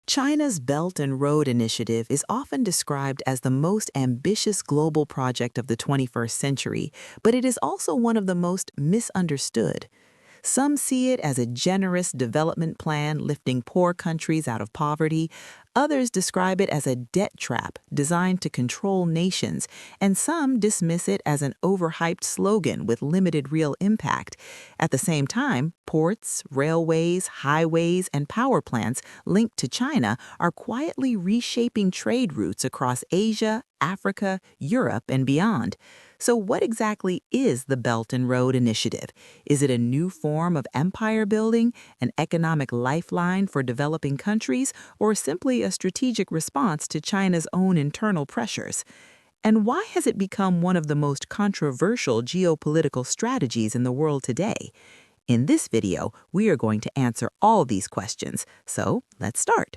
China's Belt and Road Initiative is often described as the most ambitious global project of the 21st century, but it is also one of the most misunderstood. Some see it as a generous development plan lifting poor countries out of poverty. Others describe it as a debt trap designed to control nations, and some dismiss it as an overhyped slogan with limited real impact. At the same time, ports, railways, highways, and power plants linked to China are quietly reshaping trade routes across Asia, Africa, Europe, and beyond. So, what exactly is the Belt and Road Initiative? Is it a new form of empire building, an economic lifeline for developing countries, or simply a strategic response to China's own internal pressures? And why has it become one of the most controversial geopolitical strategies in the world today? In this video, we are going to answer all these questions, so let's start.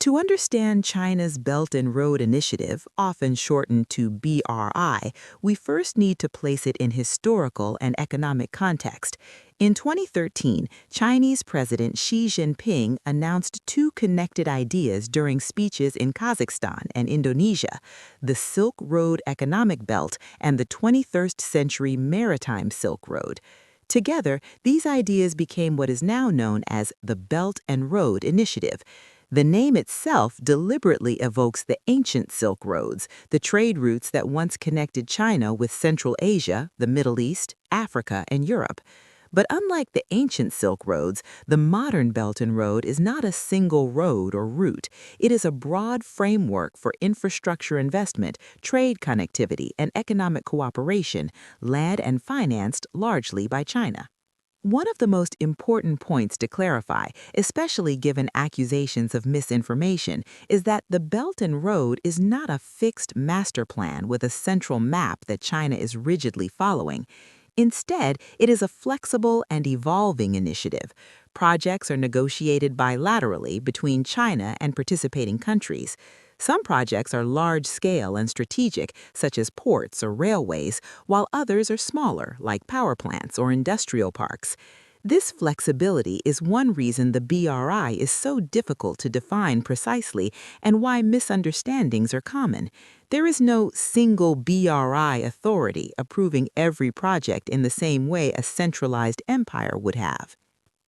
To understand China's Belt and Road Initiative, often shortened to BRI, we first need to place it in historical and economic context. In 2013, Chinese President Xi Jinping announced two connected ideas during speeches in Kazakhstan and Indonesia: the Silk Road Economic Belt and the 21st Century Maritime Silk Road. Together, these ideas became what is now known as the Belt and Road Initiative. The name itself deliberately evokes the ancient Silk Roads, the trade routes that once connected China with Central Asia, the Middle East, Africa, and Europe. But unlike the ancient Silk Roads, the modern Belt and Road is not a single road or route. It is a broad framework for infrastructure investment, trade connectivity, and economic cooperation, led and financed largely by China. One of the most important points to clarify, especially given accusations of misinformation, is that the Belt and Road is not a fixed master plan with a central map that China is rigidly following. Instead, it is a flexible and evolving initiative. Projects are negotiated bilaterally between China and participating countries. Some projects are large-scale and strategic, such as ports or railways, while others are smaller, like power plants or industrial parks. This flexibility is one reason the BRI is so difficult to define precisely and why misunderstandings are common. There is no single BRI authority approving every project in the same way a centralized empire would have.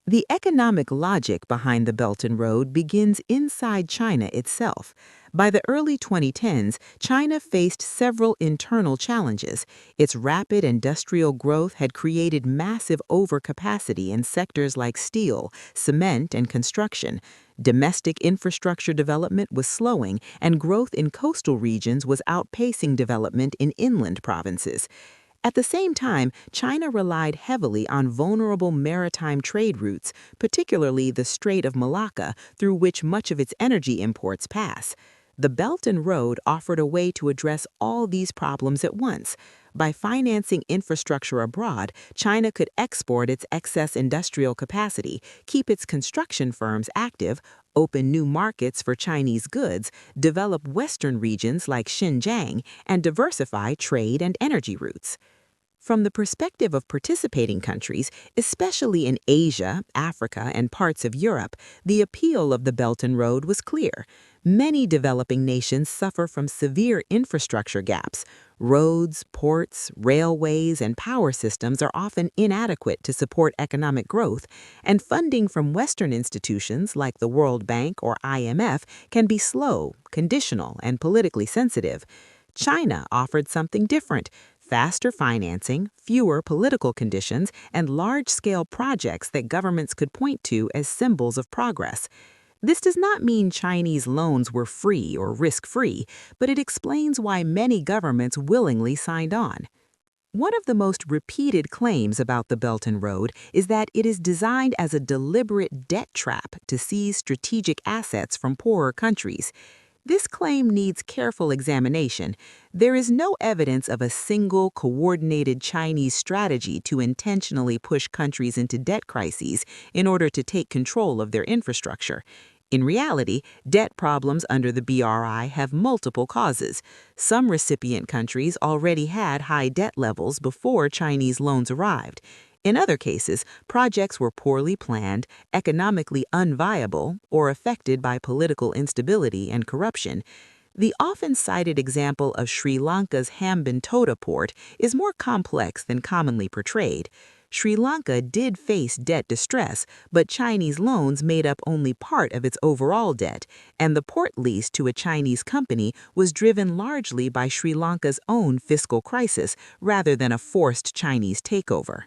The economic logic behind the Belt and Road begins inside China itself. By the early 2010s, China faced several internal challenges. Its rapid industrial growth had created massive overcapacity in sectors like steel, cement, and construction. Domestic infrastructure development was slowing, and growth in coastal regions was outpacing development in inland provinces. At the same time, China relied heavily on vulnerable maritime trade routes, particularly the Strait of Malacca, through which much of its energy imports pass. The Belt and Road offered a way to address all these problems at once. By financing infrastructure abroad, China could export its excess industrial capacity, keep its construction firms active, open new markets for Chinese goods, develop Western regions like Xinjiang, and diversify trade and energy routes. From the perspective of participating countries, especially in Asia, Africa, and parts of Europe, the appeal of the Belt and Road was clear. Many developing nations suffer from severe infrastructure gaps. Roads, ports, railways, and power systems are often inadequate to support economic growth, and funding from Western institutions like the World Bank or IMF can be slow, conditional, and politically sensitive. China offered something different: faster financing, fewer political conditions, and large-scale projects that governments could point to as symbols of progress. This does not mean Chinese loans were free or risk-free, but it explains why many governments willingly signed on. One of the most repeated claims about the Belt and Road is that it is designed as a deliberate debt trap to seize strategic assets from poorer countries. This claim needs careful examination. There is no evidence of a single, coordinated Chinese strategy to intentionally push countries into debt crises in order to take control of their infrastructure. In reality, debt problems under the BRI have multiple causes. Some recipient countries already had high debt levels before Chinese loans arrived. In other cases, projects were poorly planned, economically unviable, or affected by political instability and corruption. The often cited example of Sri Lanka's Hambantota port is more complex than commonly portrayed. Sri Lanka did face debt distress, but Chinese loans made up only part of its overall debt, and the port lease to a Chinese company was driven largely by Sri Lanka's own fiscal crisis rather than a forced Chinese takeover.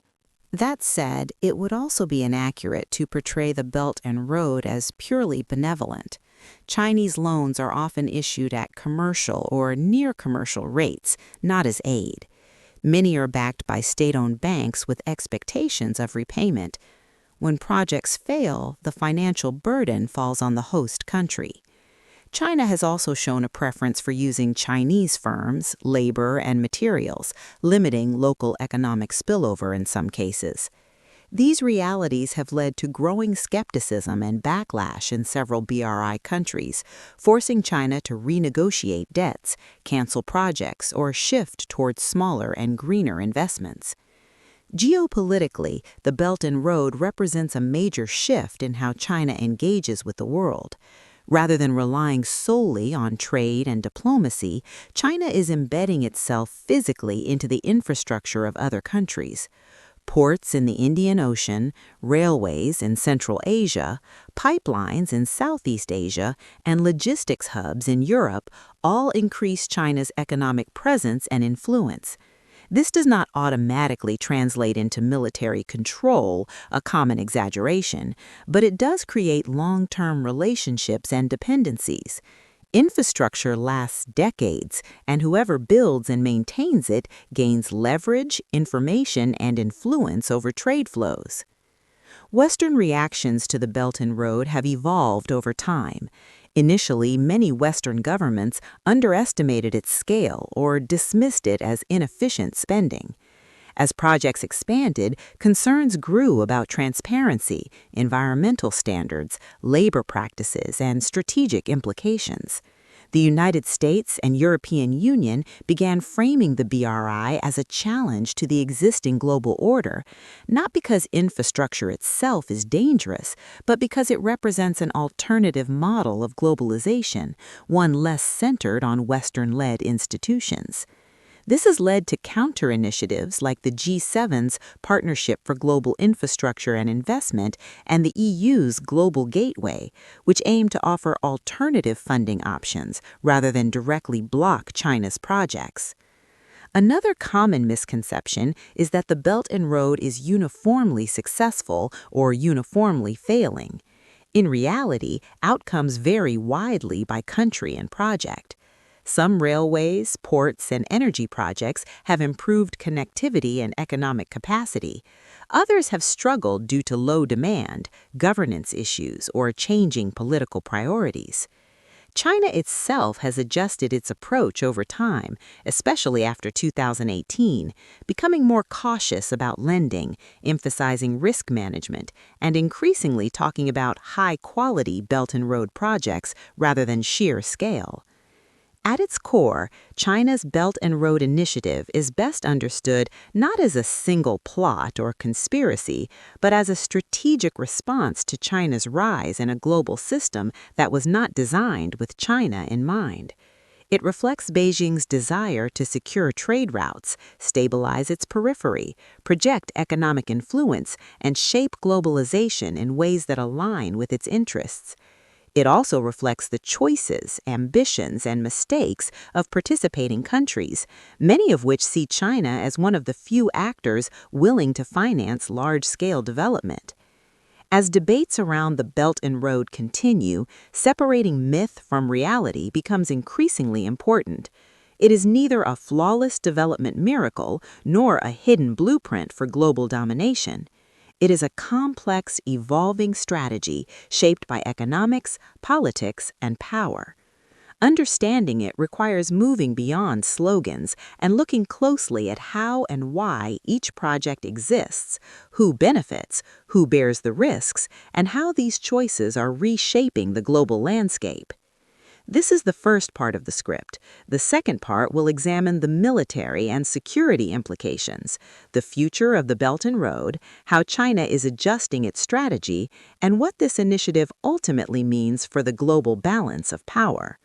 That said, it would also be inaccurate to portray the Belt and Road as purely benevolent. Chinese loans are often issued at commercial or near commercial rates, not as aid. Many are backed by state-owned banks with expectations of repayment. When projects fail, the financial burden falls on the host country. China has also shown a preference for using Chinese firms, labor, and materials, limiting local economic spillover in some cases. These realities have led to growing skepticism and backlash in several BRI countries, forcing China to renegotiate debts, cancel projects, or shift towards smaller and greener investments. Geopolitically, the Belt and Road represents a major shift in how China engages with the world. Rather than relying solely on trade and diplomacy, China is embedding itself physically into the infrastructure of other countries. Ports in the Indian Ocean, railways in Central Asia, pipelines in Southeast Asia, and logistics hubs in Europe all increase China's economic presence and influence. This does not automatically translate into military control, a common exaggeration, but it does create long-term relationships and dependencies. Infrastructure lasts decades, and whoever builds and maintains it gains leverage, information, and influence over trade flows. Western reactions to the Belt and Road have evolved over time. Initially, many Western governments underestimated its scale or dismissed it as inefficient spending. As projects expanded, concerns grew about transparency, environmental standards, labor practices, and strategic implications. The United States and European Union began framing the BRI as a challenge to the existing global order, not because infrastructure itself is dangerous, but because it represents an alternative model of globalization, one less centered on Western-led institutions. This has led to counter-initiatives like the G7's Partnership for Global Infrastructure and Investment and the EU's Global Gateway, which aim to offer alternative funding options rather than directly block China's projects. Another common misconception is that the Belt and Road is uniformly successful or uniformly failing. In reality, outcomes vary widely by country and project. Some railways, ports, and energy projects have improved connectivity and economic capacity. Others have struggled due to low demand, governance issues, or changing political priorities. China itself has adjusted its approach over time, especially after 2018, becoming more cautious about lending, emphasizing risk management, and increasingly talking about high-quality Belt and Road projects rather than sheer scale. At its core, China's Belt and Road Initiative is best understood not as a single plot or conspiracy, but as a strategic response to China's rise in a global system that was not designed with China in mind. It reflects Beijing's desire to secure trade routes, stabilize its periphery, project economic influence, and shape globalization in ways that align with its interests. It also reflects the choices, ambitions, and mistakes of participating countries, many of which see China as one of the few actors willing to finance large-scale development. As debates around the Belt and Road continue, separating myth from reality becomes increasingly important. It is neither a flawless development miracle nor a hidden blueprint for global domination. It is a complex, evolving strategy shaped by economics, politics, and power. Understanding it requires moving beyond slogans and looking closely at how and why each project exists, who benefits, who bears the risks, and how these choices are reshaping the global landscape. This is the first part of the script. The second part will examine the military and security implications, the future of the Belt and Road, how China is adjusting its strategy, and what this initiative ultimately means for the global balance of power.